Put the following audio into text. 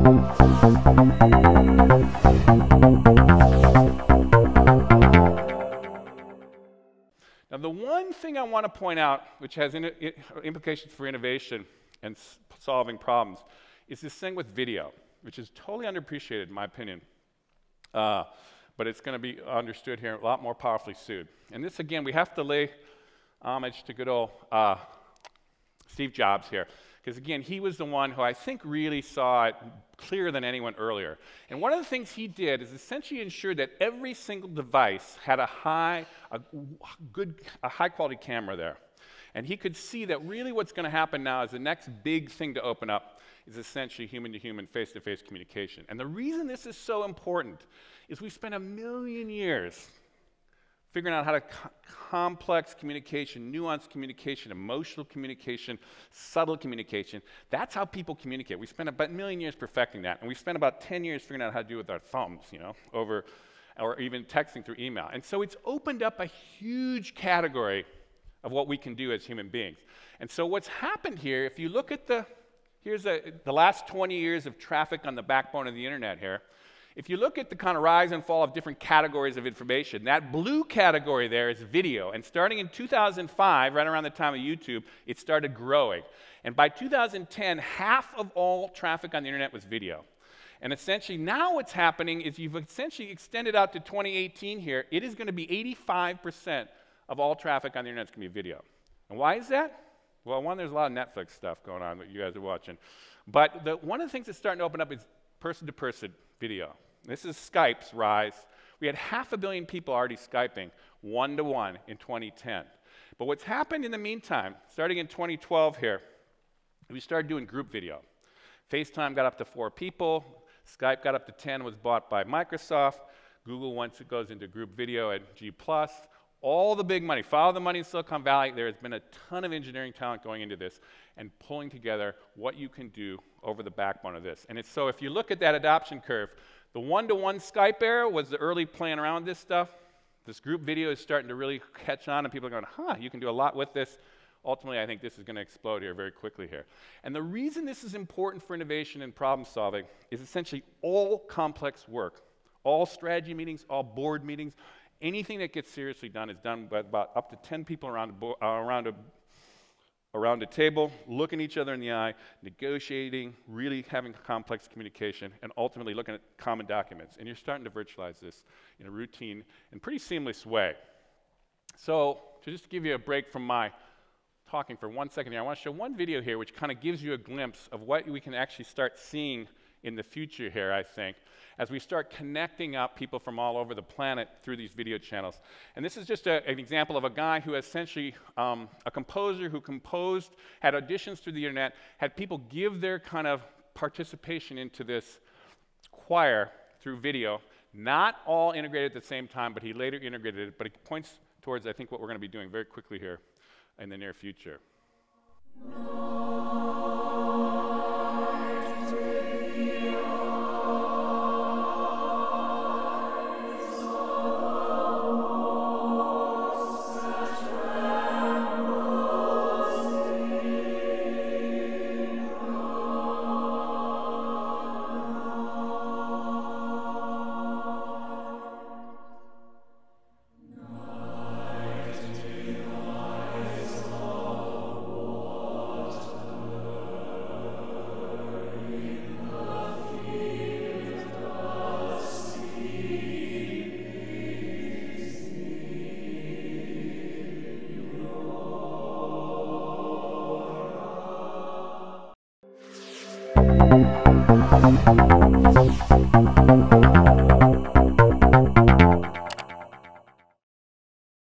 Now, the one thing I want to point out, which has implications for innovation and solving problems, is this thing with video, which is totally underappreciated in my opinion. But it's going to be understood here a lot more powerfully soon. And this, again, we have to lay homage to good old Steve Jobs here. Because, again, he was the one who I think really saw it clearer than anyone earlier. And one of the things he did is essentially ensure that every single device had a high-quality camera there. And he could see that really what's going to happen now is the next big thing to open up is essentially human-to-human, face-to-face communication. And the reason this is so important is we've spent 1,000,000 years figuring out how to complex communication, nuanced communication, emotional communication, subtle communication. That's how people communicate. We spent about 1,000,000 years perfecting that, and we spent about 10 years figuring out how to do it with our thumbs, you know, or even texting through email. And so it's opened up a huge category of what we can do as human beings. And so what's happened here, if you look at here's the last 20 years of traffic on the backbone of the internet here. If you look at the kind of rise and fall of different categories of information, that blue category there is video. And starting in 2005, right around the time of YouTube, it started growing. And by 2010, half of all traffic on the internet was video. And essentially now what's happening is you've essentially extended out to 2018 here. It is going to be 85% of all traffic on the internet is going to be video. And why is that? Well, one, there's a lot of Netflix stuff going on that you guys are watching. But one of the things that's starting to open up is person-to-person video. This is Skype's rise. We had 500 million people already Skyping one-to-one in 2010. But what's happened in the meantime, starting in 2012 here, we started doing group video. FaceTime got up to 4 people. Skype got up to 10, was bought by Microsoft. Google, once it goes into group video at G+. All the big money, follow the money in Silicon Valley. There has been a ton of engineering talent going into this and pulling together what you can do over the backbone of this. And it's so if you look at that adoption curve, the one-to-one Skype era was the early playing around with this stuff. This group video is starting to really catch on, and people are going, you can do a lot with this. Ultimately, I think this is going to explode here very quickly here. And the reason this is important for innovation and problem solving is essentially all complex work, all strategy meetings, all board meetings, anything that gets seriously done is done by about up to 10 people around a table, looking each other in the eye, negotiating, really having complex communication, and ultimately looking at common documents. And you're starting to virtualize this in a routine and pretty seamless way. So to just give you a break from my talking for 1 second here, I want to show one video here which kind of gives you a glimpse of what we can actually start seeing in the future here, I think, as we start connecting up people from all over the planet through these video channels. And this is just an example of a guy who essentially, a composer who composed, had auditions through the internet, had people give their kind of participation into this choir through video, not all integrated at the same time, but he later integrated it, but it points towards, I think, what we're going to be doing very quickly here in the near future.